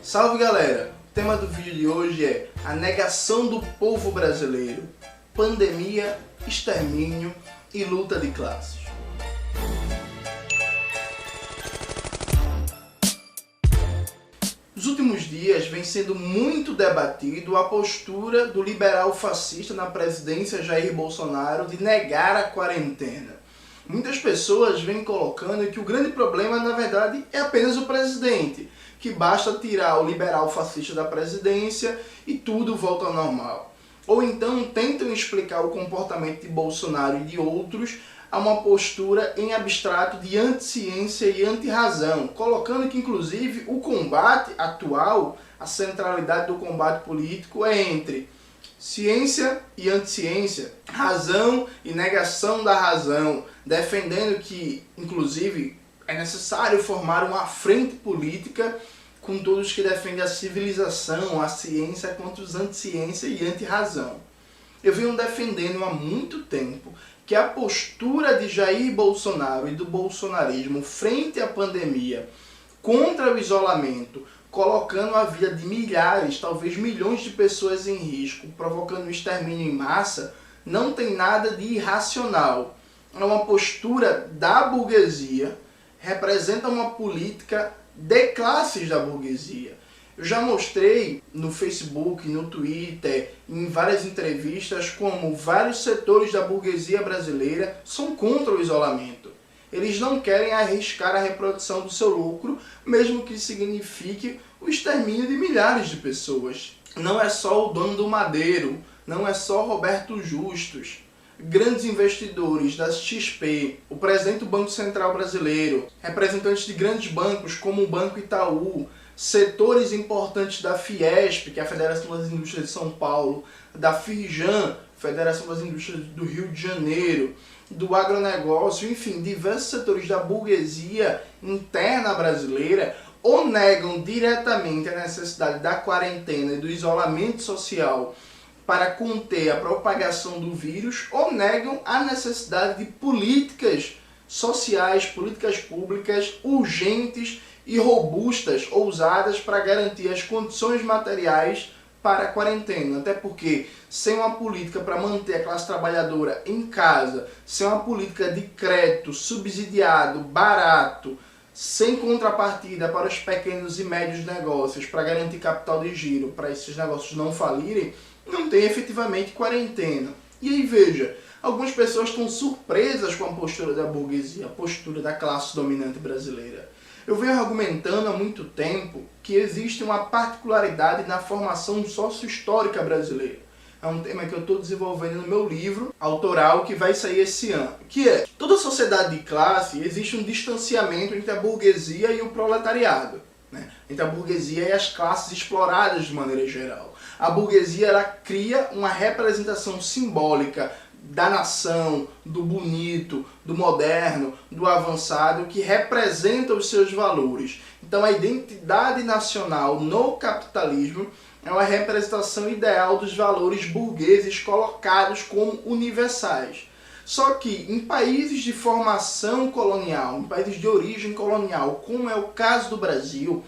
Salve galera! O tema do vídeo de hoje é a negação do povo brasileiro, pandemia, extermínio e luta de classes. Nos últimos dias vem sendo muito debatido a postura do liberal fascista na presidência Jair Bolsonaro de negar a quarentena. Muitas pessoas vêm colocando que o grande problema, na verdade, é apenas o presidente, que basta tirar o liberal fascista da presidência e tudo volta ao normal. Ou então tentam explicar o comportamento de Bolsonaro e de outros a uma postura em abstrato de anti-ciência e anti-razão, colocando que inclusive o combate atual, a centralidade do combate político é entre ciência e anti-ciência, razão e negação da razão, defendendo que, inclusive, é necessário formar uma frente política com todos que defendem a civilização, a ciência contra os anti-ciência e anti-razão. Eu venho defendendo há muito tempo que a postura de Jair Bolsonaro e do bolsonarismo frente à pandemia, contra o isolamento, colocando a vida de milhares, talvez milhões de pessoas em risco, provocando um extermínio em massa, não tem nada de irracional. É uma postura da burguesia, representa uma política de classes da burguesia. Eu já mostrei no Facebook, no Twitter, em várias entrevistas, como vários setores da burguesia brasileira são contra o isolamento. Eles não querem arriscar a reprodução do seu lucro, mesmo que signifique o extermínio de milhares de pessoas. Não é só o dono do Madeiro, não é só Roberto Justus. Grandes investidores da XP, o presidente do Banco Central Brasileiro, representantes de grandes bancos como o Banco Itaú, setores importantes da Fiesp, que é a Federação das Indústrias de São Paulo, da Firjan, Federação das Indústrias do Rio de Janeiro, do agronegócio, enfim, diversos setores da burguesia interna brasileira ou negam diretamente a necessidade da quarentena e do isolamento social para conter a propagação do vírus, ou negam a necessidade de políticas sociais, políticas públicas urgentes e robustas, ousadas, para garantir as condições materiais para a quarentena. Até porque, sem uma política para manter a classe trabalhadora em casa, sem uma política de crédito subsidiado, barato, sem contrapartida para os pequenos e médios negócios, para garantir capital de giro, para esses negócios não falirem, não tem efetivamente quarentena. E aí veja, algumas pessoas estão surpresas com a postura da burguesia, a postura da classe dominante brasileira. Eu venho argumentando há muito tempo que existe uma particularidade na formação sócio-histórica brasileira. É um tema que eu estou desenvolvendo no meu livro autoral que vai sair esse ano. Que é, toda sociedade de classe existe um distanciamento entre a burguesia e o proletariado, né? Entre a burguesia e as classes exploradas de maneira geral. A burguesia ela cria uma representação simbólica da nação, do bonito, do moderno, do avançado, que representa os seus valores. Então a identidade nacional no capitalismo é uma representação ideal dos valores burgueses colocados como universais. Só que em países de formação colonial, em países de origem colonial, como é o caso do Brasil,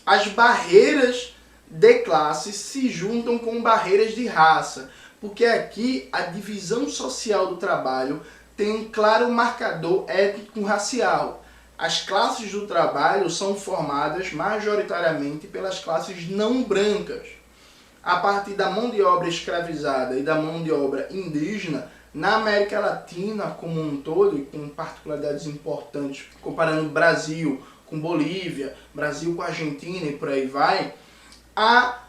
as barreiras de classe se juntam com barreiras de raça, porque aqui a divisão social do trabalho tem um claro marcador étnico-racial. As classes do trabalho são formadas majoritariamente pelas classes não brancas. A partir da mão de obra escravizada e da mão de obra indígena, na América Latina como um todo, e com particularidades importantes, comparando Brasil com Bolívia, Brasil com Argentina e por aí vai, há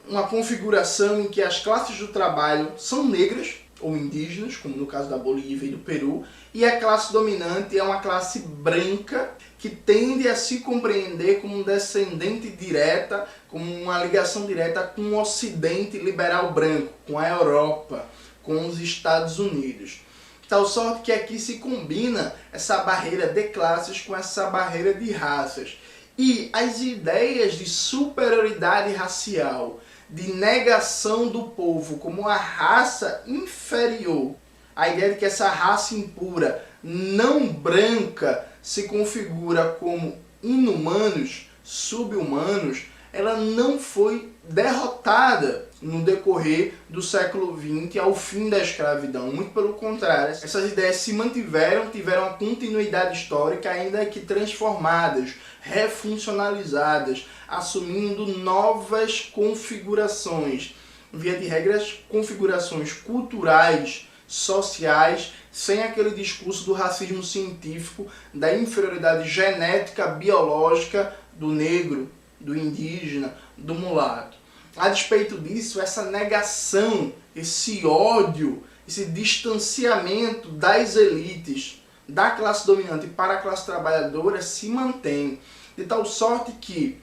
uma configuração em que as classes do trabalho são negras ou indígenas, como no caso da Bolívia e do Peru, e a classe dominante é uma classe branca que tende a se compreender como um descendente direta, como uma ligação direta com o Ocidente liberal branco, com a Europa, com os Estados Unidos. Tal sorte que aqui se combina essa barreira de classes com essa barreira de raças. E as ideias de superioridade racial, de negação do povo como a raça inferior, a ideia de que essa raça impura, não branca, se configura como inumanos, sub-humanos, ela não foi derrotada no decorrer do século XX ao fim da escravidão. Muito pelo contrário, essas ideias se mantiveram, tiveram uma continuidade histórica, ainda que transformadas, refuncionalizadas, assumindo novas configurações, via de regras, configurações culturais, sociais, sem aquele discurso do racismo científico, da inferioridade genética, biológica do negro, do indígena, do mulato. A despeito disso, essa negação, esse ódio, esse distanciamento das elites, da classe dominante para a classe trabalhadora se mantém, de tal sorte que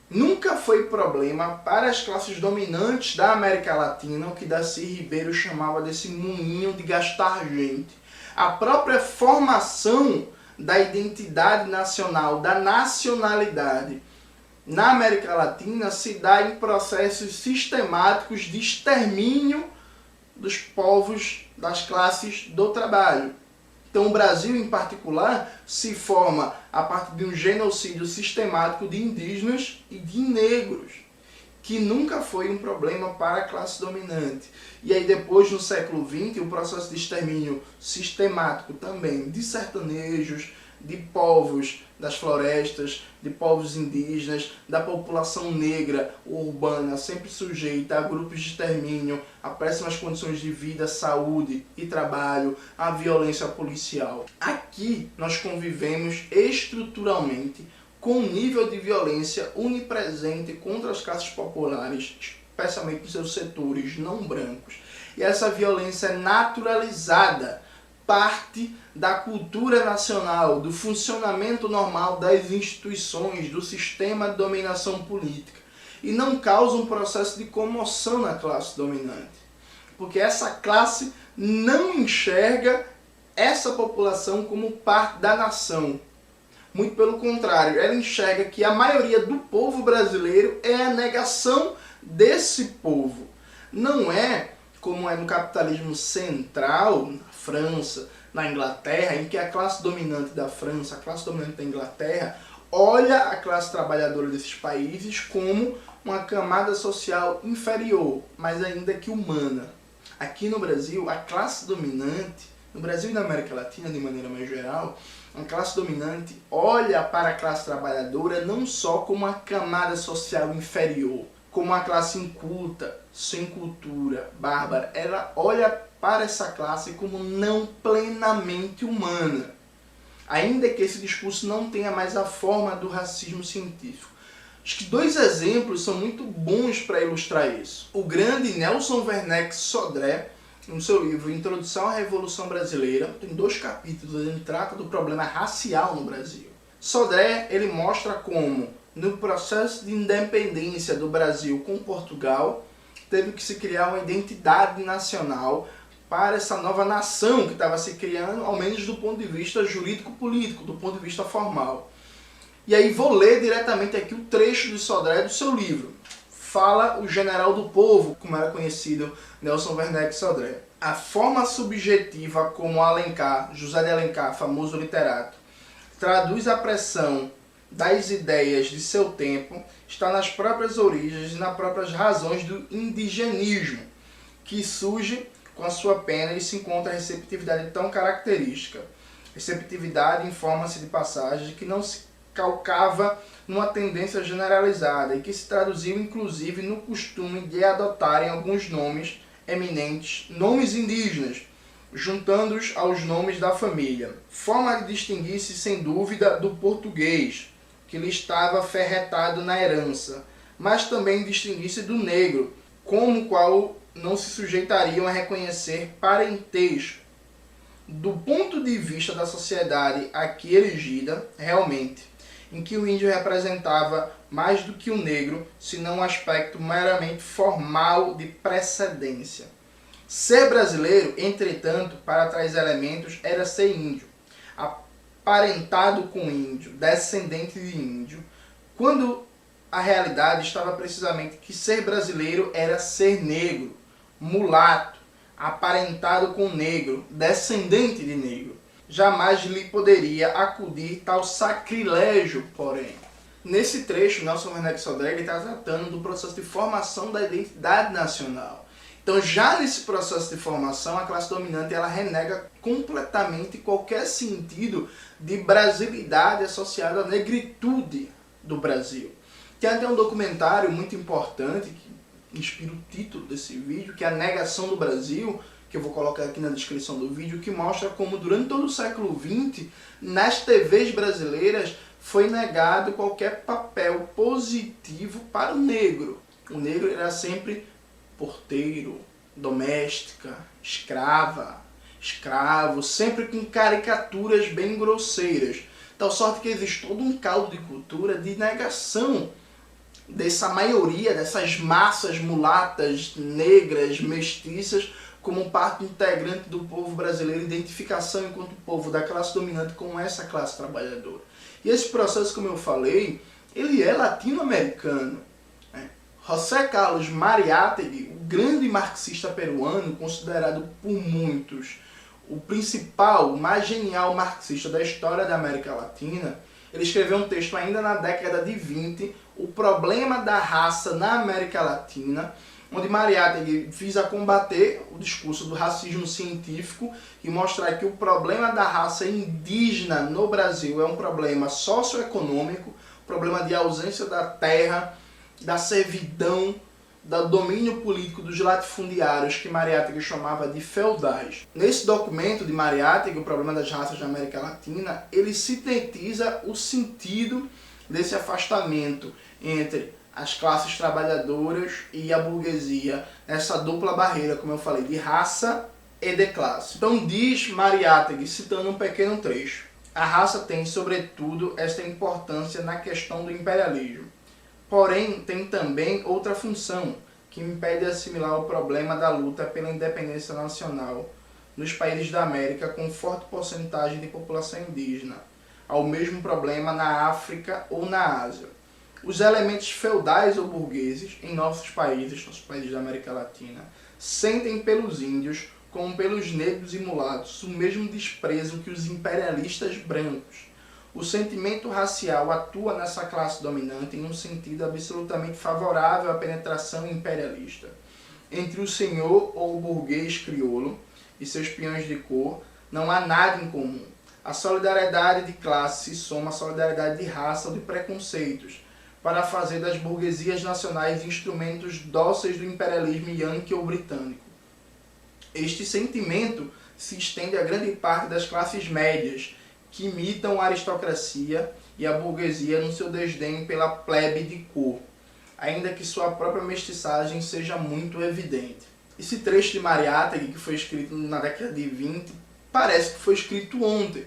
nunca foi problema para as classes dominantes da América Latina o que Darcy Ribeiro chamava desse moinho de gastar gente. A própria formação da identidade nacional, da nacionalidade na América Latina se dá em processos sistemáticos de extermínio dos povos, das classes do trabalho. Então o Brasil, em particular, se forma a partir de um genocídio sistemático de indígenas e de negros, que nunca foi um problema para a classe dominante. E aí depois, no século XX, o processo de extermínio sistemático também de sertanejos, de povos das florestas, de povos indígenas, da população negra urbana, sempre sujeita a grupos de extermínio, a péssimas condições de vida, saúde e trabalho, a violência policial. Aqui nós convivemos estruturalmente com um nível de violência onipresente contra as classes populares, especialmente nos seus setores não brancos. E essa violência é naturalizada, parte da cultura nacional, do funcionamento normal das instituições, do sistema de dominação política. E não causa um processo de comoção na classe dominante. Porque essa classe não enxerga essa população como parte da nação. Muito pelo contrário, ela enxerga que a maioria do povo brasileiro é a negação desse povo. Não é como é no capitalismo central, na França, na Inglaterra, em que a classe dominante da França, a classe dominante da Inglaterra, olha a classe trabalhadora desses países como uma camada social inferior, mas ainda que humana. Aqui no Brasil, a classe dominante, no Brasil e na América Latina de maneira mais geral, a classe dominante olha para a classe trabalhadora não só como uma camada social inferior, como uma classe inculta, sem cultura, bárbara. Ela olha para essa classe como não plenamente humana, ainda que esse discurso não tenha mais a forma do racismo científico. Acho que dois exemplos são muito bons para ilustrar isso. O grande Nelson Werneck Sodré, no seu livro Introdução à Revolução Brasileira, tem 2 capítulos, ele trata do problema racial no Brasil. Sodré, ele mostra como, no processo de independência do Brasil com Portugal, teve que se criar uma identidade nacional para essa nova nação que estava se criando, ao menos do ponto de vista jurídico-político, do ponto de vista formal. E aí vou ler diretamente aqui o trecho de Sodré do seu livro. Fala o general do povo, como era conhecido Nelson Werneck Sodré. A forma subjetiva como Alencar, José de Alencar, famoso literato, traduz a pressão das ideias de seu tempo está nas próprias origens e nas próprias razões do indigenismo, que surge com a sua pena e se encontra a receptividade tão característica. Receptividade informa-se de passagem que não se calcava numa tendência generalizada e que se traduziu inclusive no costume de adotarem alguns nomes eminentes, nomes indígenas, juntando-os aos nomes da família. Forma de distinguir-se sem dúvida do português, que lhe estava ferretado na herança, mas também distinguir-se do negro, como o qual não se sujeitariam a reconhecer parentesco. Do ponto de vista da sociedade aqui elegida, realmente, em que o índio representava mais do que o negro, senão um aspecto meramente formal de precedência. Ser brasileiro, entretanto, para tais elementos, era ser índio, aparentado com índio, descendente de índio, quando a realidade estava precisamente que ser brasileiro era ser negro, mulato, aparentado com negro, descendente de negro. Jamais lhe poderia acudir tal sacrilégio, porém. Nesse trecho, Nelson Werneck Sodré está tratando do processo de formação da identidade nacional. Então, já nesse processo de formação, a classe dominante ela renega completamente qualquer sentido de brasilidade associado à negritude do Brasil. Tem até um documentário muito importante, que inspira o título desse vídeo, que é A Negação do Brasil, que eu vou colocar aqui na descrição do vídeo, que mostra como durante todo o século XX, nas TVs brasileiras, foi negado qualquer papel positivo para o negro. O negro era sempre porteiro, doméstica, escrava, escravo, sempre com caricaturas bem grosseiras. Tal sorte que existe todo um caldo de cultura de negação dessa maioria, dessas massas mulatas, negras, mestiças, como parte integrante do povo brasileiro, identificação enquanto povo da classe dominante com essa classe trabalhadora. E esse processo, como eu falei, ele é latino-americano. José Carlos Mariátegui, o grande marxista peruano, considerado por muitos o principal, o mais genial marxista da história da América Latina, ele escreveu um texto ainda na década de 20, O Problema da Raça na América Latina, onde Mariátegui visa combater o discurso do racismo científico e mostrar que o problema da raça indígena no Brasil é um problema socioeconômico, problema de ausência da terra, da servidão, do domínio político dos latifundiários, que Mariátegui chamava de feudais. Nesse documento de Mariátegui, O Problema das Raças na América Latina, ele sintetiza o sentido desse afastamento entre as classes trabalhadoras e a burguesia, essa dupla barreira, como eu falei, de raça e de classe. Então diz Mariátegui, citando um pequeno trecho: a raça tem, sobretudo, esta importância na questão do imperialismo. Porém, tem também outra função, que impede de assimilar o problema da luta pela independência nacional nos países da América com forte porcentagem de população indígena, ao mesmo problema na África ou na Ásia. Os elementos feudais ou burgueses em nossos países da América Latina, sentem pelos índios, como pelos negros e mulatos, o mesmo desprezo que os imperialistas brancos. O sentimento racial atua nessa classe dominante em um sentido absolutamente favorável à penetração imperialista. Entre o senhor ou o burguês crioulo e seus peões de cor, não há nada em comum. A solidariedade de classe se soma à solidariedade de raça ou de preconceitos, para fazer das burguesias nacionais instrumentos dóceis do imperialismo yankee ou britânico. Este sentimento se estende a grande parte das classes médias, que imitam a aristocracia e a burguesia no seu desdém pela plebe de cor, ainda que sua própria mestiçagem seja muito evidente. Esse trecho de Mariátegui, que foi escrito na década de 20, parece que foi escrito ontem.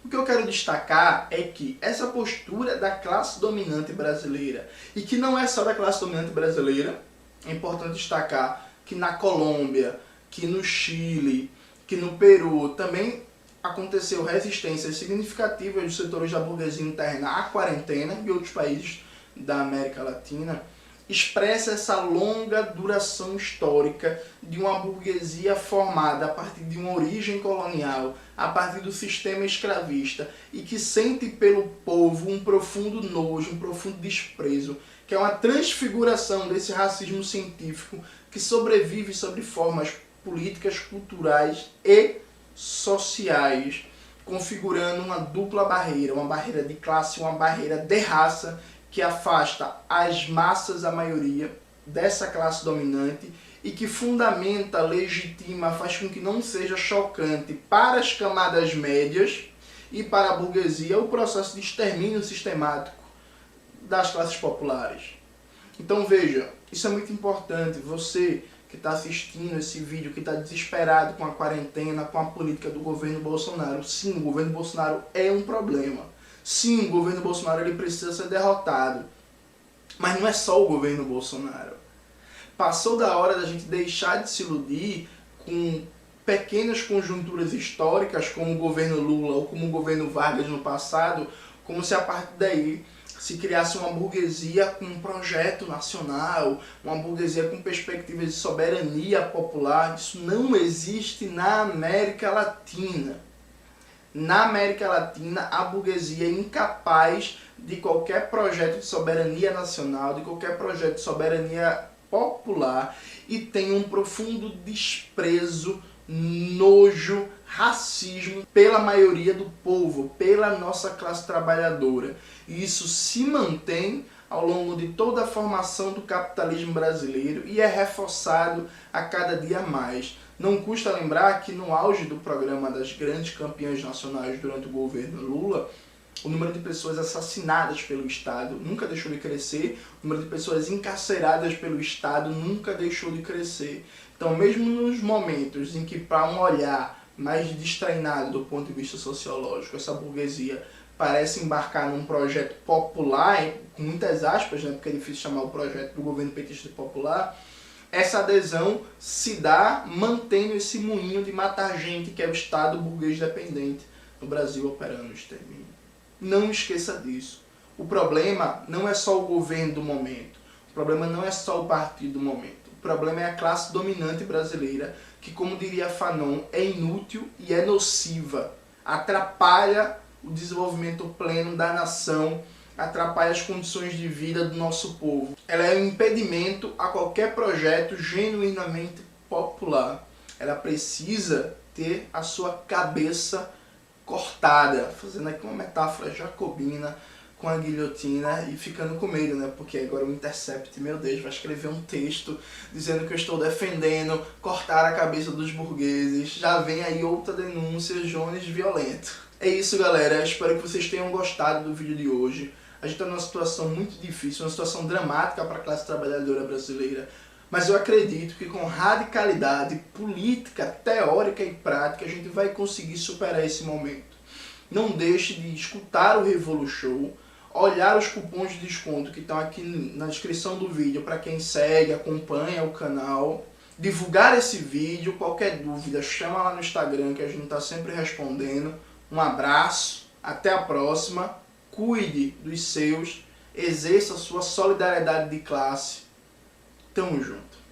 O que eu quero destacar é que essa postura da classe dominante brasileira, e que não é só da classe dominante brasileira, é importante destacar que na Colômbia, que no Chile, que no Peru também aconteceu resistências significativas dos setores da burguesia interna à quarentena e outros países da América Latina, expressa essa longa duração histórica de uma burguesia formada a partir de uma origem colonial, a partir do sistema escravista, e que sente pelo povo um profundo nojo, um profundo desprezo, que é uma transfiguração desse racismo científico que sobrevive sobre formas políticas, culturais e sociais, configurando uma dupla barreira, uma barreira de classe, uma barreira de raça, que afasta as massas, a maioria, dessa classe dominante e que fundamenta, legitima, faz com que não seja chocante para as camadas médias e para a burguesia o processo de extermínio sistemático das classes populares. Então veja, isso é muito importante. Você que está assistindo esse vídeo, que está desesperado com a quarentena, com a política do governo Bolsonaro. Sim, o governo Bolsonaro é um problema. Sim, o governo Bolsonaro ele precisa ser derrotado. Mas não é só o governo Bolsonaro. Passou da hora da gente deixar de se iludir com pequenas conjunturas históricas, como o governo Lula ou como o governo Vargas no passado, como se a partir daí se criasse uma burguesia com um projeto nacional, uma burguesia com perspectivas de soberania popular. Isso não existe na América Latina. Na América Latina, a burguesia é incapaz de qualquer projeto de soberania nacional, de qualquer projeto de soberania popular, e tem um profundo desprezo, nojo, racismo pela maioria do povo, pela nossa classe trabalhadora. E isso se mantém ao longo de toda a formação do capitalismo brasileiro e é reforçado a cada dia mais. Não custa lembrar que no auge do programa das grandes campeãs nacionais durante o governo Lula, o número de pessoas assassinadas pelo Estado nunca deixou de crescer, o número de pessoas encarceradas pelo Estado nunca deixou de crescer. Então, mesmo nos momentos em que, para um olhar mais destreinado do ponto de vista sociológico, essa burguesia parece embarcar num projeto popular, com muitas aspas, né, porque é difícil chamar o projeto do governo petista de popular, essa adesão se dá mantendo esse moinho de matar gente, que é o Estado burguês dependente no Brasil operando no extermínio. Não esqueça disso. O problema não é só o governo do momento, o problema não é só o partido do momento, o problema é a classe dominante brasileira, que, como diria Fanon, é inútil e é nociva, atrapalha o desenvolvimento pleno da nação, atrapalha as condições de vida do nosso povo. Ela é um impedimento a qualquer projeto genuinamente popular. Ela precisa ter a sua cabeça cortada, fazendo aqui uma metáfora jacobina com a guilhotina e ficando com medo, né? Porque agora o Intercept, meu Deus, vai escrever um texto dizendo que eu estou defendendo cortar a cabeça dos burgueses. Já vem aí outra denúncia, Jones violento. É isso, galera. Espero que vocês tenham gostado do vídeo de hoje. A gente está numa situação muito difícil, uma situação dramática para a classe trabalhadora brasileira. Mas eu acredito que com radicalidade política, teórica e prática, a gente vai conseguir superar esse momento. Não deixe de escutar o Revolu Show, olhar os cupons de desconto que estão aqui na descrição do vídeo para quem segue, acompanha o canal. Divulgar esse vídeo, qualquer dúvida, chama lá no Instagram que a gente está sempre respondendo. Um abraço, até a próxima, cuide dos seus, exerça a sua solidariedade de classe. Tamo junto.